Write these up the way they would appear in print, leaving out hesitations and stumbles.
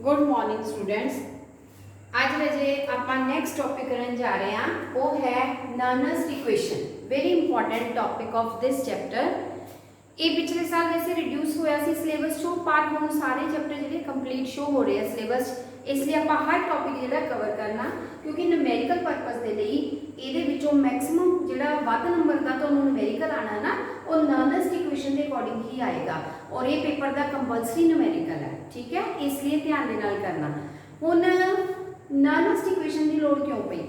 Good morning students. आज वजे आप नैक्सट टॉपिक करने जा रहे हैं वो है Nernst equation. Very important topic of this chapter. ये पिछले साल वैसे रिड्यूस होया सी सिलेबस चो, पर हम सारे चैप्टर जो कंप्लीट शो हो रहे हैं सिलेबस, इसलिए आप हर टॉपिक जो कवर करना, क्योंकि न्यूमेरिकल परपज़ के लिए ये मैक्सिमम जो वध नंबर का तो न्यूमेरिकल आना ना वो नर्नस्ट इक्वेशन के अकॉर्डिंग ही आएगा, और ये पेपर का कंपलसरी न्यूमेरिकल है। ठीक है, इसलिए ध्यान दे नाल करना। हुण नर्नस्ट इक्वेशन की लोड़ क्यों पई?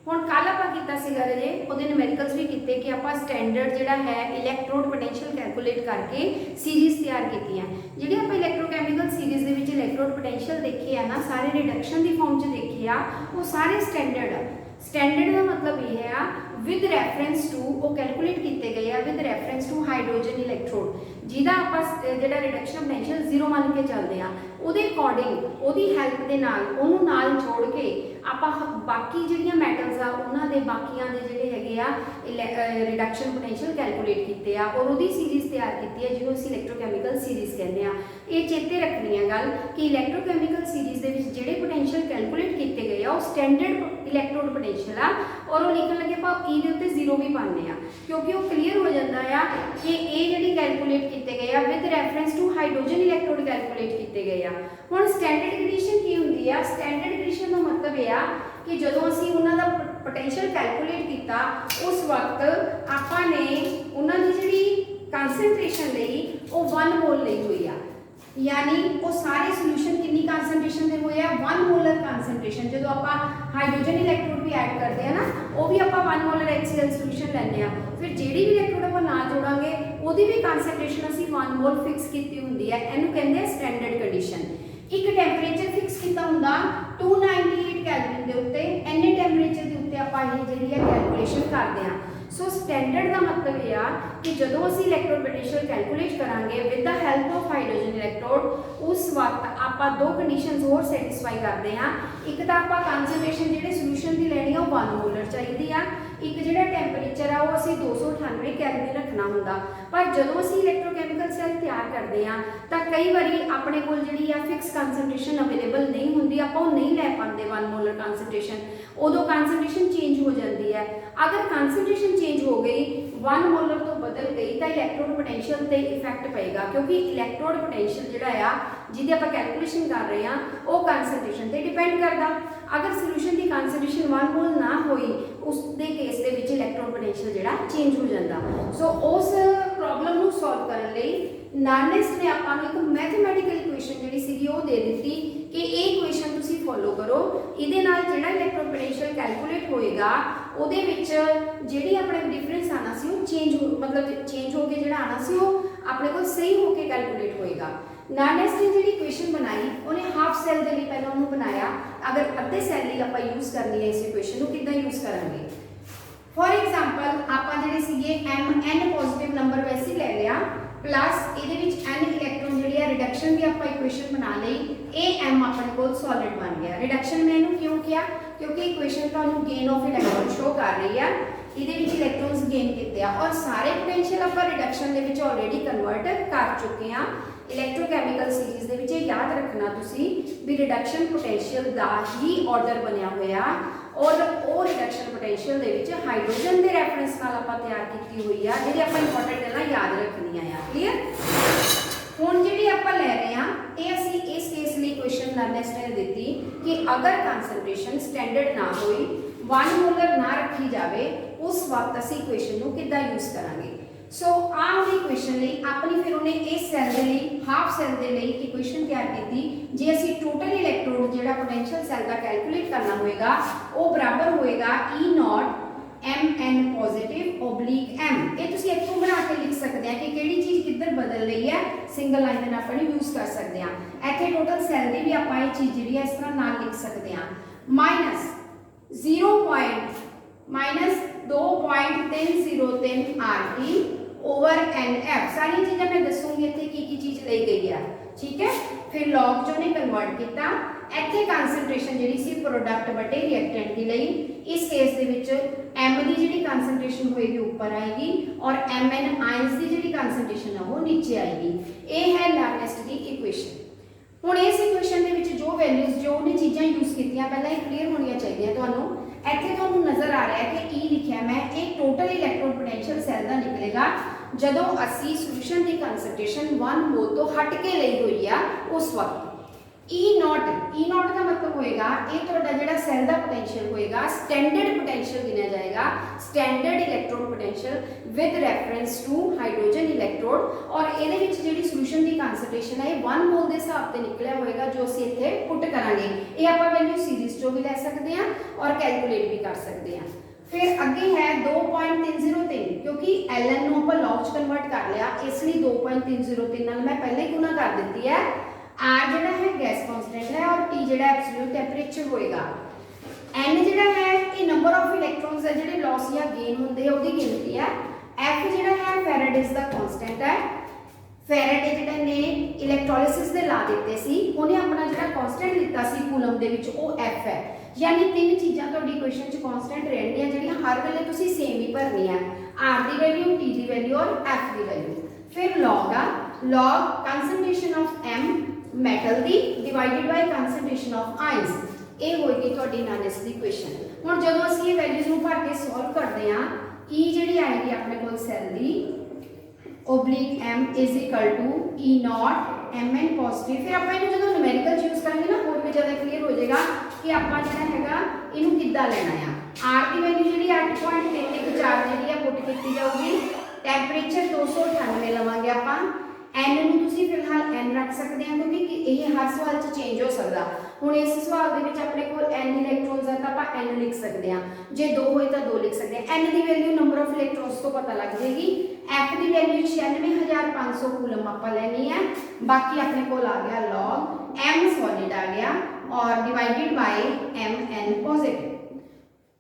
हुण कल आपां कीता सीगा जे उहदे न्यूमेरिकल्स भी कीते कि आपां स्टैंडर्ड जिहड़ा है इलैक्ट्रोड पोटैंशियल कैलकुलेट करके सीरीज़ तैयार कीती है। जिहड़ी आपां इलैक्ट्रोकैमिकल सीरीज़ दे विच इलैक्ट्रोड पोटैंशियल देखे है ना, सारे रिडक्शन की फॉर्म च देखे आ, वो सारे स्टैंडर्ड है। स्टैंडर्ड का मतलब ये है विद रैफरेंस टू वो कैलकुलेट किए गए विद रैफरेंस टू हाइड्रोजन इलैक्ट्रोड, जिहदा आपां जिहड़ा रिडक्शन पोटैंशियल 0 मान के चलते हैं, उहदे अकॉर्डिंग उहदी हैल्प दे नाल उहनूं नाल जोड़ के आपां बाकी जिहड़ियां मैटल्स आ उन्हां दे बाकियां दे जिहड़े हैगे आ रिडक्शन पोटैंशियल कैलकुलेट कीते आ और उहदी सीरीज़ तैयार कीती है, जिहनूं असीं इलैक्ट्रोकैमिकल सीरीज़ कहते हैं। ये चेते रखनी है गल कि इलैक्ट्रोकैमिकल सीरीज़ दे विच जिहड़े पोटैंशियल कैलकुलेट किए गए आ स्टैंडर्ड इलैक्ट्रोड पोटैंशियल आ, और वो लिखण लगे आप ई दे उत्ते 0 भी पाने आ, क्योंकि वो क्लीयर हो जाता है कि ये जिहड़ी कैलकुलेट किए गए with reference to hydrogen electrode calculate किए गए। हुण स्टैंडर्ड कंडीशन की हुंदी है? स्टैंडर्ड कंडीशन का मतलब यह है कि जदों असीं उन्हां दा पोटैंशियल कैलकुलेट किया उस वक्त आपां ने उन्हां दी जिहड़ी कंसनट्रेशन लई वो 1 मोल लई हुई है, यानी वो सारे सोल्यूशन कितनी कंसनट्रेशन दे हुए 1 मोलर कंसनट्रेशन। जो आप हाइड्रोजन इलैक्ट्रोड भी ऐड करते हैं ना, वो भी आप 1 मोलर HCl सोल्यूशन लैंदे आ, फिर जिहड़ी भी इलैक्ट्रोड आप ना जोड़ांगे उसकी भी कंसनट्रेशन असीं 1 मोल फिक्स की हुंदी है। इहनूं कहंदे आ स्टैंडर्ड कंडीशन। एक टैंपरेचर फिक्स किया हुंदा 298 कैलविन दे उत्ते, इन्ने टैंपरेचर के उत्ते आपां ये जिहड़ी है कैलकुलेशन करदे आ। सो स्टैंडर्ड का मतलब यह है कि जो असीं इलैक्ट्रोड पोटैंशियल कैलकुलेट करांगे with the help of hydrogen electrode, उस वक्त आप 2 कंडीशनस होर सैटिस्फाई करते हैं। एक तो आप कंसनट्रेशन जिहड़े सोल्यूशन की लैनी है 1 मोलर चाहिए आ, एक जिहड़ा टैंपरेचर आ वो असीं 298 कैलविन रखना हुंदा। पर जो असीं इलैक्ट्रोकैमिकल सैल तैयार करते हैं तो कई बारी अपने कोल जिहड़ी आ फिक्स कंसनट्रेशन अवेलेबल नहीं हुंदी, आपां नहीं लै पाते 1 मोलर कंसनट्रेशन, उदों कंसनट्रेशन चेंज हो जाती है। अगर कंसनट्रेशन चेंज हो गई 1 मोलर तो बदल गई तो इलैक्ट्रोड पोटैंशियल ते इफैक्ट पेगा, क्योंकि इलैक्ट्रोड पोटैंशियल जिहड़ा आ जिहदी आपां कैलकुलेशन कर रहे हैं वो कंसनट्रेशन ते डिपेंड करदा। अगर सोल्यूशन की कंसनट्रेशन 1 मोल ना होई उस दे केस दे विच इलैक्ट्रोड पोटैंशियल जिहड़ा चेंज हो जाता। सो उस प्रॉब्लम नूं सॉल्व करन लई नर्नेस्ट ने आपां नूं एक मैथमैटिकल इक्वेशन जिहड़ी सीगी वो दे दित्ती कि ये इक्वेशन तुसीं फॉलो करो, इहदे नाल जिहड़ा इलैक्ट्रोड पोटैंशियल कैलकुलेट होएगा ਉਹਦੇ ਵਿੱਚ ਜਿਹੜੀ ਆਪਣੇ डिफरेंस आना सी वो चेंज मतलब चेंज हो के ਜਿਹੜਾ आना सी वो अपने को सही होके कैलकुलेट होएगा। नर्नेस्ट ने ਜਿਹੜੀ इक्वेशन बनाई ਉਹਨੇ हाफ सैल ਦੇ ਲਈ ਪਹਿਲਾਂ ਉਹਨੂੰ बनाया, अगर ਅੱਧੇ सैल ਲਈ ਆਪਾਂ यूज करनी है इस इक्वेशन ਨੂੰ ਕਿੱਦਾਂ यूज ਕਰਾਂਗੇ। फॉर एग्जांपल ਆਪਾਂ ਜਿਹੜੇ ਸੀਗੇ n पॉजिटिव नंबर वैसे ले लिया प्लस ਇਹਦੇ ਵਿੱਚ n इलैक्ट्रॉन ਜਿਹੜੀ ਹੈ रिडक्शन ਦੀ ਆਪਾਂ इक्वेशन बना ਲਈ, ਇਹ m ਆਪਣੇ ਕੋਲ सॉलिड बन गया। रिडक्शन में ਇਹਨੂੰ ਕਿਉਂ किया? क्योंकि इक्वेशन ਤੁਹਾਨੂੰ गेन ऑफ इलैक्ट्रॉन शो कर रही है, ਇਹਦੇ ਵਿੱਚ इलैक्ट्रॉन्स गेन किए आ और सारे पोटेंशियल ਆਪਾਂ रिडक्शन ਦੇ ਵਿੱਚ ऑलरेडी कन्वर्ट कर चुके हैं। इलैक्ट्रोकैमिकल सीरीज़ ਦੇ ਵਿੱਚ याद रखना तुसी भी रिडक्शन पोटेंशियल ਦਾ ही ऑर्डर बनया होया, और वो रिडक्शन पोटेंशियल ਦੇ ਵਿੱਚ हाइड्रोजन के रैफरेंस नाल ਆਪਾਂ तैयार की हुई है, ਜਿਹੜੀ ਆਪਾਂ इंपॉर्टेंट गल्लां याद रखनियां आ। क्लीयर? हुण जिहड़ी आपां लै रहे हैं ये असीं इस केस ਲਈ क्वेश्चन नर्नेस्ट ने दित्ती कि अगर कंसनट्रेशन स्टैंडर्ड ना होई 1 मोलर ना रखी जाए उस वक्त असीं इक्वेशन नूं किद्दां यूज करांगे। सो आह इक्वेशन ਲਈ अपनी फिर उन्हें इस सैल के लिए हाफ सैल के लिए इक्वेशन तैयार की। जे असीं टोटल इलैक्ट्रोड जिहड़ा पोटैंशियल सैल का कैलकुलेट करना होएगा वो बराबर होएगा E0 mn positive oblique m। ये तुसीं इत्थों बना के लिख सकते हैं कि किहड़ी चीज़ किधर बदल रही है, सिंगल लाइन में अपन यूज कर सकते हैं। इत्थे टोटल सैल की भी आप ये चीज़ जिहड़ी है इस तरह नाल लिख सकते हैं, माइनस 2.303 RT ओवर NF। सारी चीज़ें मैं दसूंगी इत्थे की चीज़ ली गई है। ठीक है, फिर लॉग जो ने कन्वर्ट किया, इत्थे कंसनट्रेशन जिहड़ी सी प्रोडक्ट बटे रिएक्टेंट की लई, इस केस दे विच M की जिहड़ी कंसनट्रेशन होएगी ऊपर आएगी और Mn आयंस की जिहड़ी कंसनट्रेशन है वो नीचे आएगी। ये है नर्नेस्ट की इक्वेशन। हुण इस इक्वेशन दे विच जो वैल्यू पहले ही क्लीयर होनी चाहिए तुहानू। इत्थे तुहानू नज़र आ रहा है कि ई लिखिया मैं, एक टोटल इलैक्ट्रॉन पोटैंशियल सैल का निकलेगा जदों असी सोल्यूशन की कंसनट्रेशन 1 मोल तो हट के ली हुई आ उस वक्त। ई नॉट का मतलब होएगा ये तुहाडा जिहड़ा सैल का पोटैंशियल होएगा स्टैंडर्ड पोटैंशियल गिनिया जाएगा, standard electron potential with reference to hydrogen electrode. और ये जिहड़ी सोल्यूशन की कंसनट्रेशन है 1 मोल के हिसाब से निकलिया होएगा जो असीं इत्थे पुट करांगे। ये आपां वैल्यू सीरीज चों भी लै सकते हैं और कैलकुलेट भी कर सकते हैं। फिर अगे है 2.303 क्योंकि एलन नूं आपां लॉग च कन्वर्ट कर लिया, इसलिए 2.303 नाल मैं पहले ही गुना कर दी है। आर जिहड़ा है गैस कांस्टेंट है और टी जिहड़ा एब्सोल्यूट टेंपरेचर होएगा। एन जिहड़ा है ये नंबर ऑफ इलैक्ट्रॉन्स है जिहड़े लॉस या गेन होंदे हैं उहदी गिनती है। एफ जिहड़ा है फैराडेज दा कांस्टेंट है। फैराडे जिहड़े ने इलैक्ट्रोलिसिस दे ला दिते सी, उन्हें अपना जिहड़ा कांस्टेंट लिता सी कूलम दे विच वो एफ है। यानी तीन चीज़ां तुहाडी इक्वेशन च कांस्टेंट रहणगीਆਂ जिहड़ियां हर वेले तुसीं सेम ही भरनी है, आर दी वैल्यू, टी दी वैल्यू और एफ दी वैल्यू। फिर लॉग आ, log concentration of M metal दी divided by concentration of ions, ये होएगी तुहाडी नॉनेस दी इक्वेशन। हुण जदों असीं ये वैल्यूज नूं भर के सॉल्व करदे हां, ई जिहड़ी आएगी अपने कोल सैल दी ओब्लिक M is equal to E naught M N positive. फिर आपां इहनूं जदों न्यूमेरिकल यूज करेंगे ना होर भी ज़्यादा क्लीयर हो जाएगा कि आपां जिहड़ा हैगा इहनूं किद्दां लैणा आ। आर दी वैल्यू जिहड़ी 8.314 जिहड़ी आ पुट कीती जाऊगी। टैंपरेचर 298 लवांगे आपां। एन नूं तुसीं फिलहाल एन रख सकते हैं क्योंकि ये हर सवाल च चेंज हो सकता। हुण इस सवाल दे विच अपने कोल एन इलैक्ट्रॉन्स है तो आपां एन लिख सकते हैं, जे 2 होए तो 2 लिख सकते हैं। एन की वैल्यू नंबर ऑफ इलैक्ट्रॉन्स तो पता लग जाएगी। एफ की वैल्यू 96,500 कूलम आपां लैनी है। बाकी अपने कोल आ गया लॉग एम सॉलिड आ गया और divided by M N positive.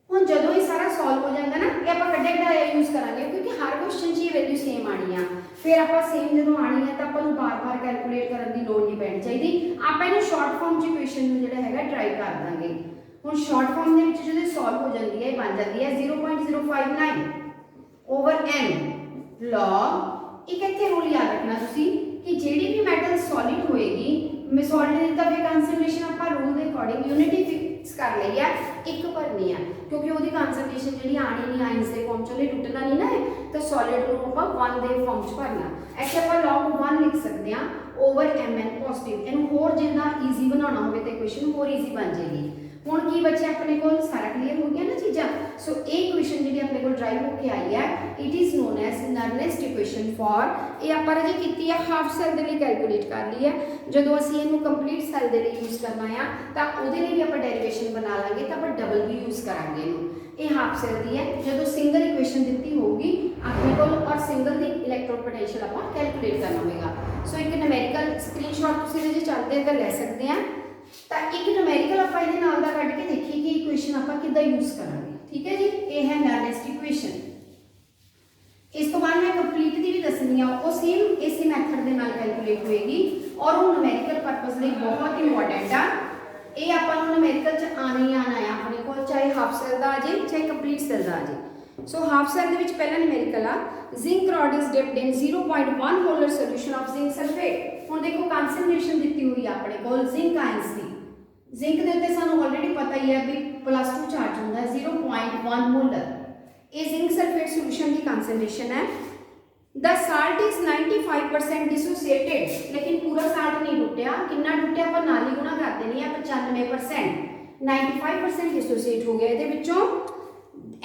हुण जदों ये सारा सॉल्व हो जाएगा ना, ये आपां कड्डे कढाया यूज करांगे क्योंकि हर क्वेश्चन 'च ये वैल्यू सेम आनी है। फिर आप सेम जो आनी है तो आपको बार बार कैलकुलेट करने की लोड़ नहीं पैनी चाहिए। आप इन्हें शॉर्ट फॉर्म च इक्वेशन जो है ट्राई कर देंगे। हुण शॉर्ट फॉर्म के जो सॉल्व हो जाती है बन जाती है 0.059 ओवर एन लॉग। एक इत्थे रूल याद रखना तुसी कि जिहड़ी भी मैटल सॉलिड होएगी, सॉलिड का फिर कंसनट्रेशन आप रूल के अकॉर्डिंग यूनिटी फिक्स कर ली है, एक भरनी है क्योंकि वो कंसनट्रेशन जी आनी नहीं आइंस के फॉर्म चले टुटना नहीं ना है तो सॉलिड को आप 1 के फॉर्म च भरना। ऐसे आप लॉग 1 लिख सकते हैं ओवर एम एन पॉजिटिव। इनू होर जितना ईजी बनाना हो तो इक्वेशन होर ईजी बन जाएगी। हुण की बच्चे अपने को सारा क्लीयर हो गया ना चीज़ा। सो एक इक्वेशन जी अपने को ड्राइव होकर आई है, it is known as Nernst equation for. ये आप अजे की है हाफ सैल के लिए कैलकुलेट कर ली है। जो असीं इनू कंप्लीट सैल के लिए यूज करना है तो वो भी आप डेरिवेशन बना लाँगे तो आप डबल भी यूज करांगे। ये हाफ सैल की है। जो सिंगल इक्वेशन दी होगी अपने को और सिंगल की इलैक्ट्रॉन पोटैंशियल आप कैलकुलेट करना होगा। सो एक न्यूमेरिकल स्क्रीनशॉट तुसीं जे चाहते हैं तो ले सकते हैं। तो एक न्यूमेरिकल आप इहदे नाल दा कढ के देखिए कि इक्वेशन आप किद्दां यूज करांगे। ठीक है जी, ये है नॉनेस्ट इक्वेशन। इस तो बाद मैं कंप्लीट दी भी दसनी है, वो सेम इसी मैथड दे नाल कैलकुलेट होएगी और वो न्यूमेरिकल पर्पस लिए बहुत इंपॉर्टेंट आ। ये आपां नूं न्यूमेरिकल च आना ही आना है अपने को, चाहे हाफ सैल दा आ जाए चाहे कंप्लीट सैल दा आ जाए। सो हाफ सैल दे विच पहला न्यूमेरिकल आ zinc rod is dipped in 0.1 molar solution of zinc sulphate. हुण देखो कंसनट्रेशन दी हुई है अपने को जिंक आयंस की। जिंक के उत्ते सानूं ऑलरेडी पता ही है भी +2 चार्ज होंदा है 0.1 मोलर। ये जिंक सल्फेट सोल्यूशन की कंसनट्रेशन है। द साल्ट इज 95% डिसोसिएटेड, लेकिन पूरा साल्ट नहीं टुटिया। कितना टुटिया पर नाल ही गुणा कर देनी है 95%। 95% डिसोसिएट हो गया ये विचों।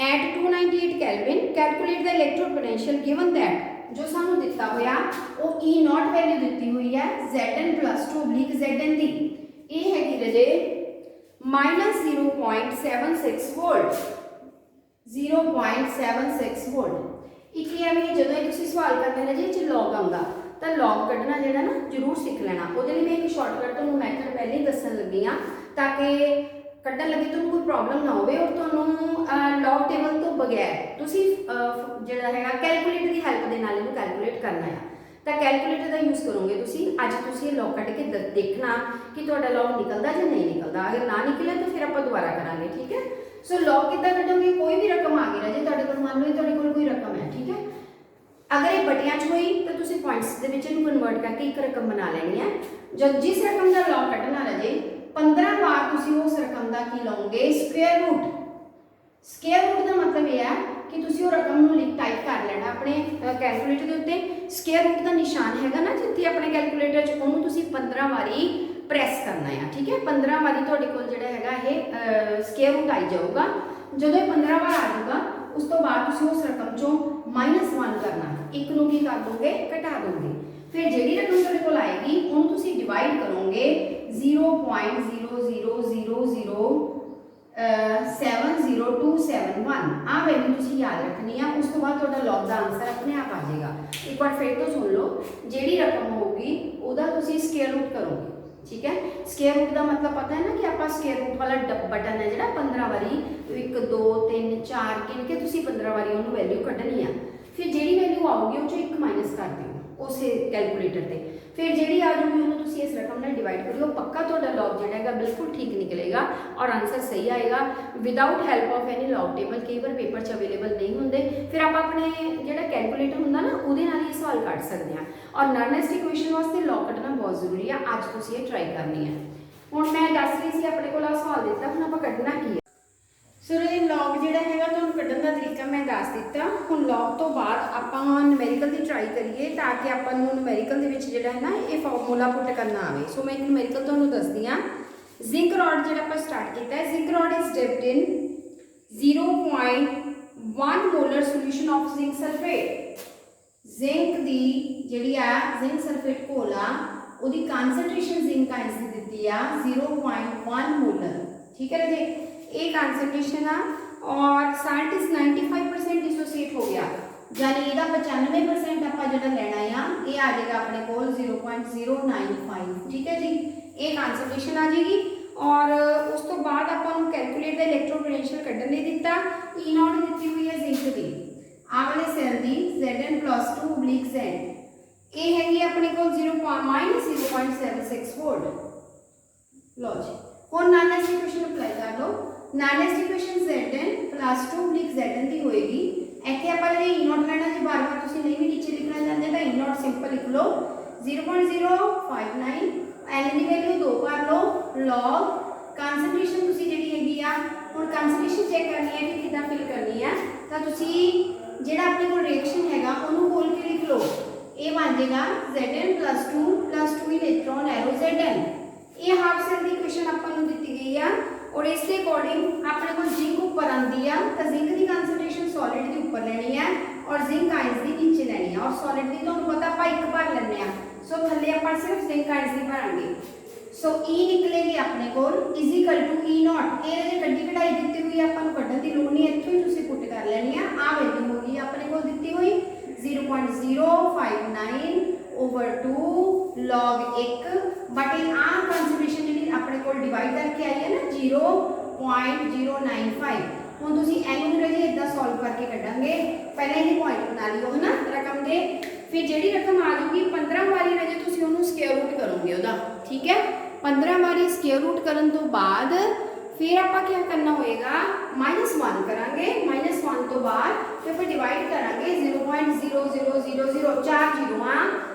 At 298 kelvin calculate the electrode potential given that जो सानू दिता होया वो ई नॉट वैल्यू दी हुई है Zn + 2 Zn दी। ये हैगी रजे -0.76 वोल्ट। 0.76 वोल्ट। एक है भी जो तुम सवाल करते हैं जी लॉग आंदा तो लॉग कढ़ना जो ना जरूर सीख लेना। वो मैं एक शॉर्टकट तुहानू मैथड पहले ही दसन लगी हाँ ताकि कढ़न लगे तुहानू कोई प्रॉब्लम ना हो और तुहानू लॉग टेबल तो बगैर तुसी जिहड़ा हैगा कैलकुलेटर की हेल्प दे नाल इहनू कैलकुलेट करना है। तो कैलकुलेटर का यूज़ करोगे तुसी। अज तुसी लॉग कढ़ के देखना कि तुहाडा लॉग निकलता या नहीं निकलता। अगर ना निकले तो फिर आप दोबारा करांगे। ठीक है। सो लॉग कितना कढ़ोगे, कोई भी रकम आ गई रजे तुहाडे कोल, मान लो तुहाडे कोल कोई रकम है। ठीक है। अगर ये बटियां च हुई तो तुसी पॉइंट्स दे विच इहनू कन्वर्ट करके एक रकम बना लेनी है। जब जिस रकम का लॉग कढ़ना रजे 15 बार तुसी उस रकम का की लओगे स्क्वेयर रूट। स्क्वेयर रूट का मतलब यह है कि तुसी वो रकम नूं टाइप कर लेना अपने कैलकुलेटर के उत्ते। स्क्वेयर रूट का निशान हैगा ना जिथे अपने कैलकुलेटर च उहनूं तुसी 15 वारी प्रैस करना है, ठीक है। 15 वारी तुहाडे कोल जिहड़ा हैगा ये स्क्वेयर रूट आई जाऊगा। जदों 15 बार आ जाऊगा उस तो बाद तुसी उस रकम चों -1 करना, एक नूं की कर दोगे घटा दोगे। फिर जिहड़ी रकम तुहाडे कोल आएगी उहनूं तुसी डिवाइड करोगे 0.000702771 आ वैल्यू तुसी याद रखनी है। उस तो बाद तुहाडा लॉग दा आंसर अपने आप आ जाएगा। एक बार फिर तो सुन लो, जिहड़ी रकम होगी उहदा तुसी स्क्वायर रूट करोगे, ठीक है। स्क्वायर रूट का मतलब पता है ना कि आप स्क्वायर रूट वाला बटन है जिहड़ा 15 वारी 1 2 3 4 गिन के तुसी 15 वारी उहनूं वैल्यू कढनी है। फिर जिहड़ी वैल्यू आऊगी उस 1 माइनस कर दिओ उस कैलकुलेटर से। फिर जिहड़ी आ जाऊगी उन्होंने तुसी इस रकम नाल डिवाइड करियो, पक्का तुहाडा लॉग जिहड़ा हैगा बिल्कुल ठीक निकलेगा और आंसर सही आएगा without help of any log table. कई बार पेपर च अवेलेबल नहीं होंगे, फिर आप अपने जिहड़ा कैलकुलेटर हुंदा ना उहदे नाल ही सवाल कढ सकते हैं। और नॉनेस्ट इक्वेशन वास्ते लॉग कढना बहुत जरूरी है। अज तुसी ये ट्राई करनी है। हुण मैं दस रही सी अपने कोल सवाल दिता, हुण आपां कढना की है। सो ये लॉग जिहड़ा हैगा तुहानूं कढण दा तरीका मैं दस दिता। हुण लॉग तो बाद आपां न्यूमेरिकल की ट्राई करिए ताकि आपां नूं न्यूमेरिकल दे विच जिहड़ा है ना ये फॉर्मूला पुट करना आवे। सो मैं एक न्यूमेरिकल तुहानूं दसदी हां। जिंक रॉड जिहड़ा आपां स्टार्ट कीता है, zinc rod is dipped in 0.1 molar solution of zinc sulphate. Zinc दी जिहड़ी आ जिंक सल्फेट घोल आ उहदी कंसंट्रेशन जिंक आयंस दी दित्ती आ 0.1 मोलर, ठीक है जी। एक कंसंट्रेशन आ और साल्ट इज 95% डिसोसिएट हो गया, यानी ਇਹਦਾ 95% ਆਪਾਂ ਜਿਹੜਾ ਲੈਣਾ ਆ ਇਹ ਆ ਜਾਏਗਾ ਆਪਣੇ ਕੋਲ 0.095, ठीक है जी। ਇਹ कंसंट्रेशन आ जाएगी और उस तो बाद ਆਪਾਂ ਨੂੰ कैलकुलेट ਦਾ इलेक्ट्रो पोटेंशियल ਕੱਢਣ ਲਈ ਦਿੱਤਾ। E नॉट ਦਿੱਤੀ ਹੋਈ ਹੈ ਜ਼ਿੰਕ ਦੀ, ਆ ਵਾਲੇ ਸੈੱਲ ਦੀ Zn+2 Z ਇਹ ਹੈਗੀ ਆਪਣੇ ਕੋਲ -0.76 वोल्ट। लो जी ਹੁਣ नानेस्ट इक्वेशन अप्लाई कर लो। नानेस्ट इक्वेशन Zn+2 Zn की होएगी। ਇੱਥੇ ਆਪਾਂ ਜੇ E नॉट ਲੈਣਾ, ਜੇ ਬਾਰ-ਬਾਰ ਤੁਸੀਂ ਨਹੀਂ ਵੀ ਨੀਚੇ ਲਿਖਣਾ ਚਾਹੁੰਦੇ ਤਾਂ E नॉट ਸਿੰਪਲ ਲਿਖ ਲਓ 0.059 L ਦੀ ਵੈਲਿਊ 2 ਕਰ ਲਓ log ਕਨਸੈਂਟ੍ਰੇਸ਼ਨ ਤੁਸੀਂ ਜਿਹੜੀ ਹੈਗੀ ਆ ਹੁਣ ਕਨਸੈਂਟ੍ਰੇਸ਼ਨ ਚੈੱਕ ਕਰਨੀ ਹੈ ਕਿ ਕਿੱਦਾਂ ਫਿਲ ਕਰਨੀ ਹੈ ਤਾਂ ਤੁਸੀਂ ਜਿਹੜਾ ਆਪਣੇ ਕੋਲ ਰਿਐਕਸ਼ਨ ਹੈਗਾ ਉਹਨੂੰ ਖੋਲ ਕੇ ਲਿਖ ਲਓ। ਇਹ ਬਣ ਜਾਏਗਾ Zn+2 ਇਲੈਕਟ੍ਰੋਨ ਐਰੋ Zn। ये हाफ सेल की इक्वेशन अपन को दी गई है और इसके अकॉर्डिंग अपने को जिंक ऊपर आती है तो जिंक की कंसंट्रेशन सॉलिड के ऊपर लेनी है और जिंक आयंस की नीचे लेनी है और सॉलिड की तुहानू पता आप एक भर लेने हैं। सो थल्ले आप सिर्फ जिंक आयंस की भरांगे। सो E निकलेगी अपने को इजिकल टू E नॉट। ये जो कड्डी कढ़ाई दी हुई है अपन कढ़न की लोड़ नहीं, इत्थों ही तुसीं पुट कर लेनी है। आ वैल्यू होगी अपने को दी हुई 0.059/2 log 1 बट ये आ कंसंट्रेशन जी अपने को डिवाइड करके आई है ना 0.095। हुण तुसीं इहनूं जी इदां सॉल्व करके कढांगे, पहले ये पॉइंट बना लियो है ना रकम के। फिर जिहड़ी रकम आ जाऊगी 15 वारी रजे तुसीं उहनूं स्क्वायर रूट करोगे उहदा, ठीक है। 15 वारी स्क्वायर रूट करन तो बाद फिर आपां क्या करना होएगा -1 करांगे। -1 तो बाद फिर डिवाइड करांगे 0.0000 4 जीरो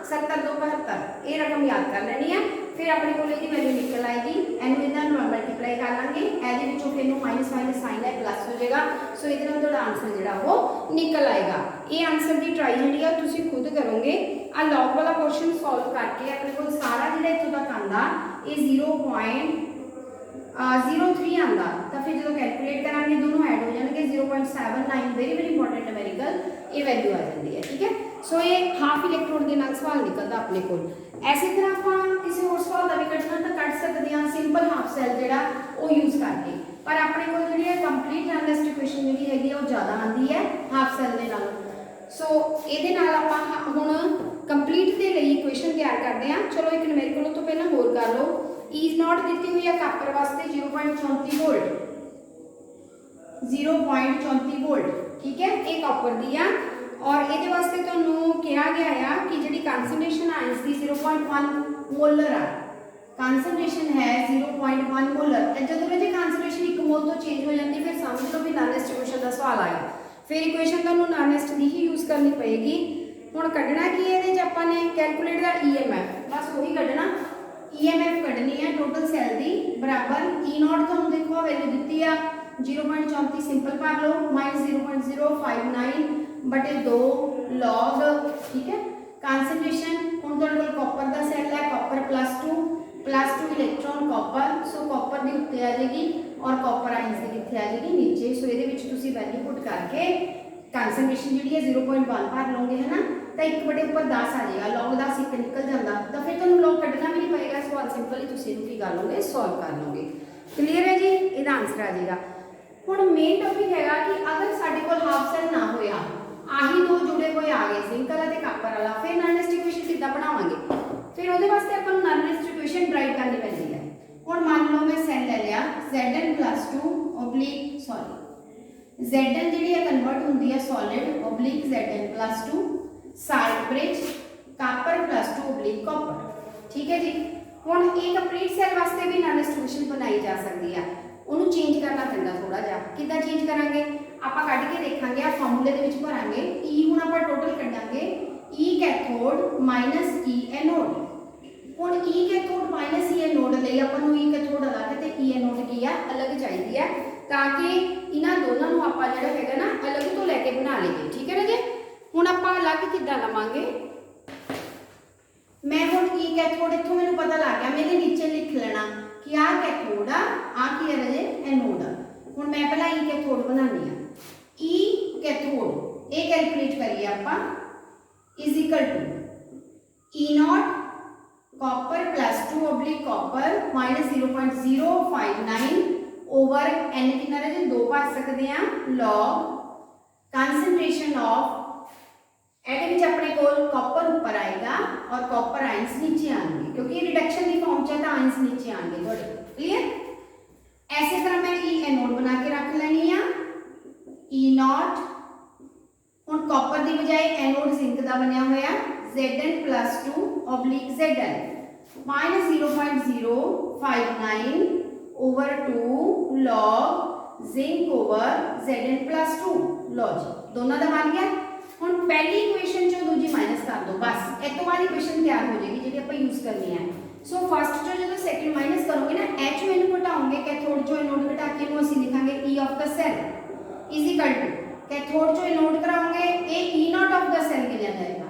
70 2 75 ये रकम याद कर लेनी है। फिर अपने को वैल्यू निकल आएगी, एनू इधर मल्टीप्लाई कर लेंगे, एदे विचों फिर माइनस माइनस साइन है प्लस हो जाएगा। सो ये आंसर जो वो निकल आएगा। ये आंसर की ट्राई जी तुम खुद करोगे। आ लॉग वाला क्वेश्चन सॉल्व करके अपने को सारा जो इतों तक आता ये 0.03 आता तो फिर जो कैलकुलेट करेंगे दोनों ऐड हो जाएंगे 0.79 वेरी वेरी इंपॉर्टेंट न्यूमेरिकल ये वैल्यू आ जाती है, ठीक है। सो ये हाफ इलैक्ट्रोड के नाल सवाल निकलता अपने को। ऐसी तरह आप किसी और सवाल का भी कटना तो कट सकते हैं सिंपल हाफ सेल जो वो यूज़ करके, पर अपने को जी कंप्लीट एनालिस्ट इक्वेशन जी हैगी वो ज़्यादा आती है हाफ सेल के नाल। सो ये हुण कंप्लीट के लिए इक्वेशन तैयार करते हैं। चलो एक न्यूमेरिकल तो पहले होर कर लो। E नॉट दी हुई है कापर वास्ते 0.34 वोल्ट 0.34 वोल्ट, ठीक है। ये कापर दी है और ये वास्ते तुहानू कहा गया है कि जी कंसंट्रेशन आयंस की 0.1 मोलर आ, कंसंट्रेशन है 0.1 मोलर। जो जी कंसंट्रेशन 1 मोल तो चेंज हो जाती फिर समझ लो भी नॉनेस्ट इक्वेशन का सवाल आया। फिर इक्वेशन तुहानू नॉनेस्ट की ही यूज़ करनी पएगी। हुण कढ़ना की ये आपां ने कैलकुलेट दा EMF बस वही कढ़ना। EMF कढ़नी है टोटल सैल दी बराबर E नॉट तुहानू देखो वैल्यू दिती आ 0.34 सिंपल कर लो -0.059 बटे 2 लॉग, ठीक है। कंसंट्रेशन हुण तुहाडे कोल कॉपर दा सैल है, copper +2 electron copper, so copper दी उत्ते आ जाएगी और कॉपर आयंस दी कित्थे आ जाएगी नीचे। सो इहदे विच तुसीं वैल्यू पुट करके कंसंट्रेशन जिहड़ी है 0.1 भर लोगे है ना, तो 1 बटे ऊपर 10 आ जाएगा, लॉग 10 1 निकल जाता, तो फिर तुहानू लॉग कढ़ना भी नहीं पएगा। सवाल सिंपल ही तुसीं इहनूं की कर लोगे, सॉल्व कर लोगे। क्लीयर है जी, इहदा आंसर आ जाएगा। हुण मेन टॉपिक हैगा कि अगर साडे कोल हाफ सेल ना होया, आही दो जुड़े हुए आ गए जिंक वाला ते कॉपर वाला, फिर नॉन-नेस्ट इक्वेशन किद्दां बनावांगे? फिर उहदे वास्ते आपां नूं नॉन-नेस्ट इक्वेशन ड्राइव करनी पैंदी है। हुण मान लो मैं सेल ले लिया Zn+2 Zn जिहड़ी है कन्वर्ट हुंदी है solid Zn+2 salt bridge copper +2 copper, ठीक है जी। हुण एक कंप्लीट सेल वास्ते भी नॉन-नेस्ट इक्वेशन बनाई जा सकती है, उन्होंने चेंज करना पैंदा थोड़ा जिहा। किद्दां चेंज करांगे? आपां कढ के देखांगे, आ फार्मूले दे विच भरांगे। E हुण आपां टोटल कढांगे E cathode minus E anode. हुण E cathode minus E anode लई आपां नूं E कैथोड अलग ते E एनोड की है अलग चाहिदी है, ताकि इन्हां दोनों नूं आपां जिहड़ा हैगा ना अलग तो लैके बना लईए, ठीक है ना जी। हुण आपां अलग किद्दां लवांगे? मैं हुण E कैथोड इत्थों मैनूं पता लग गया, मैं इहदे नीचे लिख लेना कि आ कैथोड आ की है राजे एनोड। हुण मैं पहला E कैथोड बनानी है। E कैथोड ये कैलकुलेट करिए आपां is equal to E not copper +2 copper -0.059 over n कितना राजे 2 भर सकते हैं लॉग कंसंट्रेशन ऑफ एटे विच अपने कोल कॉपर ऊपर आएगा और कॉपर आयंस नीचे आएंगे, क्योंकि रिडक्शन की फॉर्म च है आयंस नीचे आएंगे थोड़े। क्लियर? ऐसे तरह मैं E एनोड बना के रख लेनी है E नॉट। हुण कॉपर की बजाय एनोड जिंक का बनया हुआ Zn+2 Zn -0.059 over 2 log zinc over Zn+2 लो जी, दोनों का बन गया। हुण पहली इक्वेशन चो दूजी माइनस कर दो, बस इस तो बाद इक्वेशन तैयार हो जाएगी जिहड़ी आपां यूज करनी है। सो फर्स्ट चो जो सैकंड माइनस करोगे ना, H मैनू घटाओगे कैथोड चो एनोड घटा के इहनूं असीं लिखांगे E of the cell is equal to cathode चो एनोड कराओगे ये E naught of the cell मिल जाएगा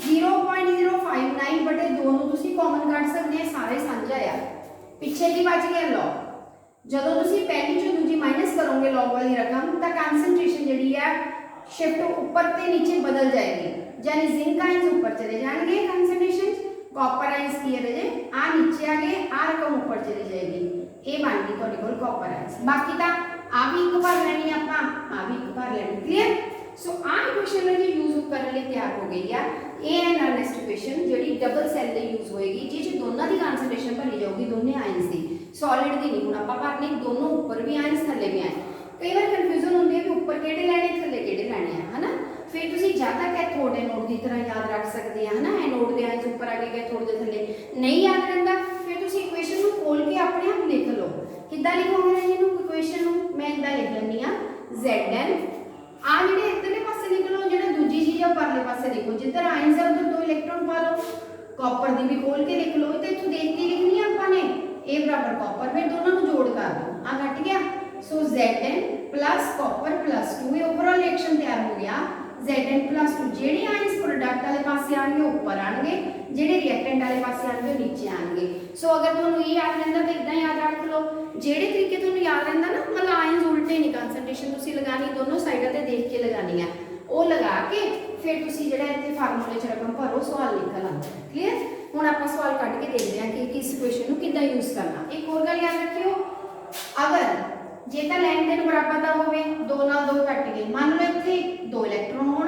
0.059 बटे 2 नूं तुसीं कॉमन कढ सकदे हैं, सारे साझा आ, पिछे की बच गया लॉग। जदों तुसीं पहली चो दूजी माइनस करोगे लॉग वाली रकम, तो कंसंट्रेशन जिहड़ी है शिफ्ट ऊपर ते नीचे बदल जाएगी, यानी जिंक आयंस ऊपर चले जाएंगे कंसंट्रेशन, कॉपर आयंस की है जे आ नीचे आ गए, आ रकम ऊपर चली जाएगी, ये बन गई तुहाडे कोल कॉपर आयंस। बाकी ता आ भी एक भर लेनी आपां, आ भी एक भर लेनी। क्लियर? सो आ इक्वेशन जो यूज करने लिए तैयार हो गई है, ये है नॉन-नेस्ट इक्वेशन जिहड़ी डबल सेल दे यूज होएगी, जिस दोनों की कंसंट्रेशन भरी जाऊगी दोनों आयंस की, सॉलिड की नहीं। हुण आपां भरनी दोनों ऊपर भी आयंस थल्ले भी आए, कई बार कन्फ्यूजन होंदी है कि ऊपर किहड़े लैणे थल्ले किहड़े लैणे है ना। फिर तुसीं जां तां कैथोड एनोड की तरह याद रख सकते हैं है ना, एनोड के आयंस ऊपर आ गए कैथोड के थल्ले, नहीं याद रहिंदा फिर तुसीं इक्वेशन नूं खोल के अपने आप लिख लो। किद्दां लिखोगे इहनूं इक्वेशन नूं? मैं इदां लिख लैंदी आ Zn आ जिहड़े इधरले पासे लिख लो, जिहड़ा दूजी चीज़ है परले पासे लिखो, जिधर आयंस है उधर 2 इलेक्ट्रॉन पा लो, कॉपर दी भी खोल के लिख लो, तो इत्थों देख के लिखनी है आपां ने A बराबर कॉपर, फिर दोनों नूं जोड़ कर दो, आ कट गया। सो Zn प्लस कॉपर +2 ये ओवरऑल रिएक्शन तैयार हो गया। Zn+2 जेडे आयंस प्रोडक्ट वाले पासे आएंगे ऊपर आएंगे, जेडे रिएक्टेंट वाले पासे आएंगे नीचे आएंगे। सो अगर तुहानू ये याद रहंदा तो इदां याद रख लो, जेडे तरीके तुहानू याद रहंदा ना, मतलब आयंस उल्टे नहीं, कंसंट्रेशन तुसीं लगानी दोनों साइडां ते देख के लगानी है, वो लगा के फिर तुसीं जेड़ा इत्थे फार्मूले च रकम भरो, सवाल निकल आंदा है। क्लियर? हुण आपां सवाल कढ के देखदे हां कि किस इक्वेशन नूं किद्दां यूज करना। एक होर गल याद रखियो, अगर जे तां लेन देन बराबर दा होवे, 2 नाल 2 कट गए, मान लो इत्थे 2 इलेक्ट्रॉन होण,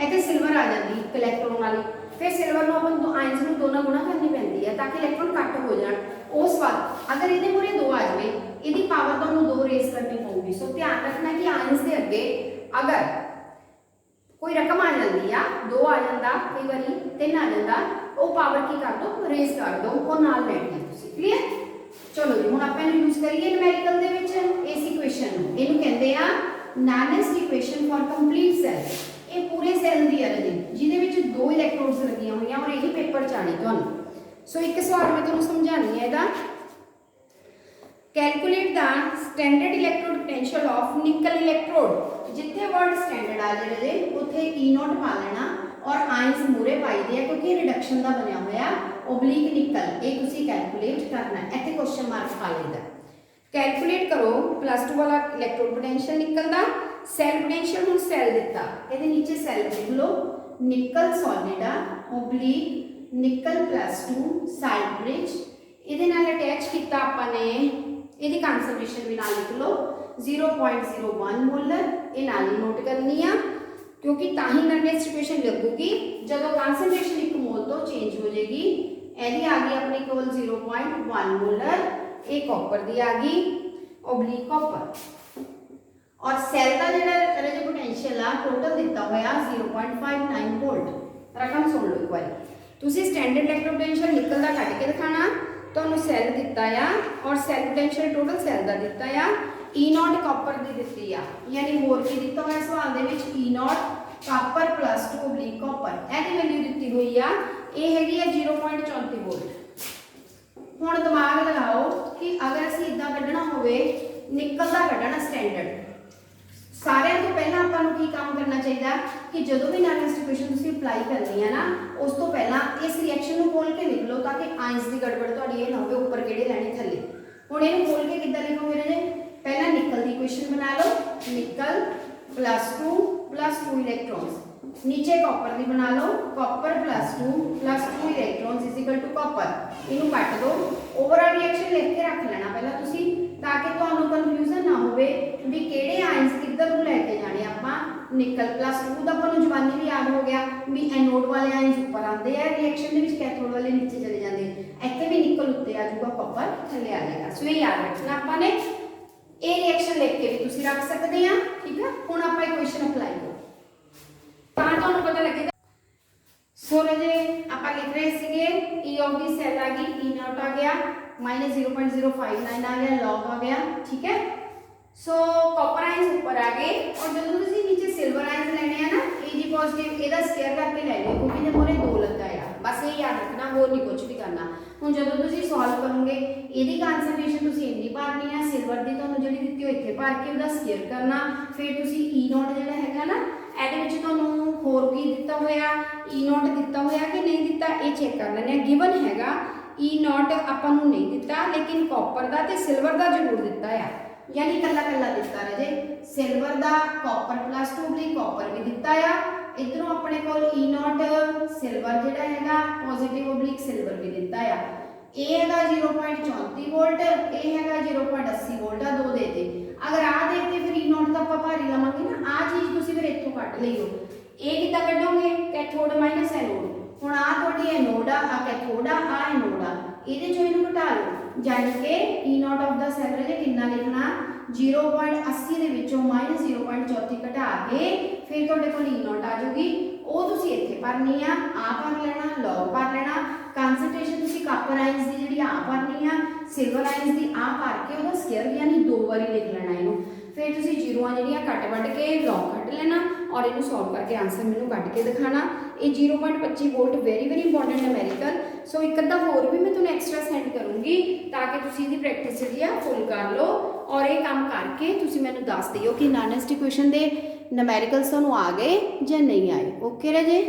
इत्थे सिल्वर आ जांदी 1 इलेक्ट्रॉन वाली, फिर सिल्वर नूं आपां आयंस नूं 2 नाल गुणा करनी पैंदी है ताकि इलेक्ट्रॉन कट हो जाण। उस वक्त अगर इहदे मूहरे 2 आ जावे, इहदी पावर तुहानूं 2 रेस करनी पऊगी। सो ध्यान रखना कि आयंस दे अगे अगर कोई रकम आ जाती है, 2 आ जाता, कई बारी 3 आ जाता, वो पावर की कर दो, रेस कर दो, वो नाल लैनी है तुसीं। क्लियर? चलो जी, हुण आपां इहनूं यूज करिए न्यूमेरिकल दे विच इस इक्वेशन नूं, इहनूं कहंदे आ Nernst equation for complete cell. ये पूरे सेल दी है जी, जिहदे विच 2 इलेक्ट्रोड्स लगियां होईयां और यही पेपर च आनी तुहानूं। सो एक सवाल मैं तुहानूं समझानी है इहदा। Calculate the standard electrode potential of nickel electrode. जिथे वर्ड स्टैंडर्ड आ जाए उत्थे E0 पा लेना और आइंस मूरे पाई दे क्योंकि रिडक्शन का बनया होया ओबलीक निकल, ये तुसीं कैलकुलेट करना है। इत्थे क्वेश्चन मार्क पा लेदा। कैलकुलेट करो +2 वाला इलैक्ट्रोड पोटैंशियल निकल दा। सैल पोटैंशियल हुण सैल दिता, इहदे नीचे सैल लिख लो, निकल सॉलिड आ ओबलीक निकल +2 साइड ब्रिज। इहदे नाल अटैच कीता आपां ने, इहदी कंसंट्रेशन भी नाल लिख लो 0.01 मोलर। ये नाल ही नोट करनी आ क्योंकि ताही नेक्स्ट इक्वेशन लगूगी जदों कंसंट्रेशन 1 मोल तो चेंज हो जाएगी। यदि आ गई अपने कोल 0.1 मोलर, ये कॉपर दी आ गई ओबलीक कॉपर। और सैल का जो पोटेंशियल आ टोटल दिता होया 0.59 वोल्ट। रकम सुन लो एक बार, तुसी स्टैंडर्ड इलैक्ट्रोड पोटेंशियल निकल दा कट के दिखाना, तो सैल दिता है और सैल पोटेंशियल टोटल सैल का दिता है। E0 कॉपर की दिती है, यानी होर की दिता हुआ सवाल दे विच E0 कॉपर +2 ओबलीक कॉपर, एदी वैल्यू दी हुई आ, ये हैगी है 0.34 वोल्ट। हुण दिमाग लगाओ कि अगर असीं इदां कढना होवे निकल दा कढना स्टैंडर्ड, सारिਆਂ ਤੋਂ ਪਹਿਲਾਂ ਆਪਾਂ ਨੂੰ ਕੀ ਕੰਮ ਕਰਨਾ ਚਾਹੀਦਾ कि ਜਦੋਂ भी नेक्स्ट इक्वेशन ਤੁਸੀਂ ਅਪਲਾਈ ਕਰਨੀ ਹੈ ਨਾ, ਉਸ ਤੋਂ ਪਹਿਲਾਂ ਇਸ ਰਿਐਕਸ਼ਨ ਨੂੰ ਖੋਲ ਕੇ ਲਿਖ ਲਓ ਤਾਂ ਕਿ ਆਇੰਸ ਦੀ ਗੜਬੜ ਤੁਹਾਡੀ ਇਹ ਨਾ ਹੋਵੇ ਉੱਪਰ ਕਿਹੜੇ ਲੈਣੇ ਥੱਲੇ। ਹੁਣ ਇਹਨੂੰ ਖੋਲ ਕੇ ਕਿੱਦਾਂ ਲਿਖੋਗੇ ਰਾਜੇ? ਪਹਿਲਾਂ ਨਿਕਲ ਦੀ ਇਕੁਏਸ਼ਨ ਬਣਾ ਲਓ, ਨਿਕਲ +2 इलेक्ट्रॉन्स, नीचे कॉपर की बना लो, कॉपर +2 इलेक्ट्रॉन्स इज कॉपर। इनू कट दो, ओवरऑल रिएक्शन लिख के रख लेना पहला तुसी ताकि तुहानू कन्फ्यूजन ना होवे भी किहड़े आयंस किधर नूं लैके जाने आपां। निकल +2 दा अपन जवानी भी याद हो गया भी एनोड वाले आयंस ऊपर आते हैं, रिएक्शन दे विच कैथोड वाले नीचे चले जाते हैं। इत्थे भी निकल उत्ते आ जाऊगा, कॉपर थल्ले आ जाएगा। सो ये याद रखना आपां ने, ये रिएक्शन लिख के भी तुसी रख सकते हैं। ठीक है, हुण आपां इक्वेशन अप्लाई करो ਤਾਂ ਤੁਹਾਨੂੰ ਪਤਾ ਲੱਗेगा। सो राजे आप लिख रहे सीगे E ऑफ दी सेल आ गई, E0 आ गया -0.059 आ गया, लॉग आ गया। ठीक है, सो कॉपर आयंस ऊपर आ गए और जब तुम नीचे सिल्वर आयंस लेने हैं ना, Ag पॉजिटिव ਇਹਦਾ स्केयर करके ले लो क्योंकि ਇਹਦੇ ਮੋਰੇ 2 ਲੱਗਾ ਆ। बस ये याद रखना, होर नहीं कुछ भी करना। ਹੁਣ ਜਦੋਂ ਤੁਸੀਂ ਸੋਲਵ ਕਰੋਗੇ ਇਹਦੀ ਕਨਸੈਂਟ੍ਰੇਸ਼ਨ ਤੁਸੀਂ ਇੰਨੀ ਭਰਨੀ ਹੈ, ਸਿਲਵਰ ਦੀ ਤੁਹਾਨੂੰ ਜਿਹੜੀ ਦਿੱਤੀ ਉਹ ਇੱਥੇ ਭਰ ਕੇ ਉਹਦਾ ਸਕੁਅਰ ਕਰਨਾ। ਫਿਰ ਤੁਸੀਂ E0 ਜਿਹੜਾ ਹੈਗਾ ਨਾ, ਇਹਦੇ ਵਿੱਚ ਤੁਹਾਨੂੰ ਹੋਰ ਕੀ ਦਿੱਤਾ ਹੋਇਆ, E0 ਦਿੱਤਾ ਹੋਇਆ ਕਿ ਨਹੀਂ ਦਿੱਤਾ ਇਹ ਚੈੱਕ ਕਰ ਲੈਣੇ ਆ। ਗਿਵਨ ਹੈਗਾ E0 ਆਪਾਂ ਨੂੰ ਨਹੀਂ ਦਿੱਤਾ, ਲੇਕਿਨ ਕਾਪਰ ਦਾ ਤੇ ਸਿਲਵਰ ਦਾ ਜ਼ਰੂਰ ਦਿੱਤਾ ਆ, यानी कला कला दिता रहे सिल्वर का कॉपर +2 ओबलीक कॉपर भी दिता आ। इधरों अपने को E0 सिल्वर जिहड़ा हैगा पॉजिटिव ओबलीक सिल्वर भी दिता आ। ये हैगा 0.34 वोल्ट, ये हैगा 0.80 वोल्ट, आ 2 देते। अगर आ देते फिर E0 तो आप भारी लवांगे ना, आ चीज़ तुसीं फिर इत्थों कट लियो। ये कितना कढोगे कैथोड माइनस एनोड। हुण आ तुहाडी एनोड आ कैथोड आ एनोड आ, इहदे चों इहनूं घटा लो, यानी कि E0 ऑफ द सेल जे कितना लिखना 0.80 ਦੇ ਵਿੱਚੋਂ -0.34 घटा के फिर तुहाडे कोल E0 आ जाऊगी। ਉਹ ਤੁਸੀਂ ਇੱਥੇ ਭਰਨੀ ਆ ਭਰ ਲੈਣਾ, ਲੌਗ ਭਰ ਲੈਣਾ। ਕਨਸੈਂਟ੍ਰੇਸ਼ਨ ਤੁਸੀਂ ਕਾਪਰ ਆਇਨਸ ਦੀ ਜਿਹੜੀ ਭਰਨੀ ਆ, ਸਿਲਵਰ ਆਇਨਸ ਦੀ ਭਰ ਕੇ ਉਹਦਾ ਸਕੁਅਰ ਯਾਨੀ 2 ਵਾਰੀ ਲਿਖ ਲੈਣਾ ਇਹਨੂੰ। फिर तुसी जीरोआं जिहड़ियां कट वट के लॉग कट लेना और इनू सॉल्व करके आंसर मैनू कट के दिखाना। ये 0.25 वोल्ट वेरी इंपॉर्टेंट न्यूमेरिकल। सो एक अद्धा होर भी मैं तुहानूं एक्सट्रा सेंड करूँगी ताकि तुसी इहदी प्रैक्टिस जिहड़ी आ फुल कर लो और ये काम करके तुसी मैनू दस दिओ कि नॉन एस्ट इक्वेशन दे न्यूमेरिकल्स तुहानूं आ गए जां नहीं आए। ओके राजे।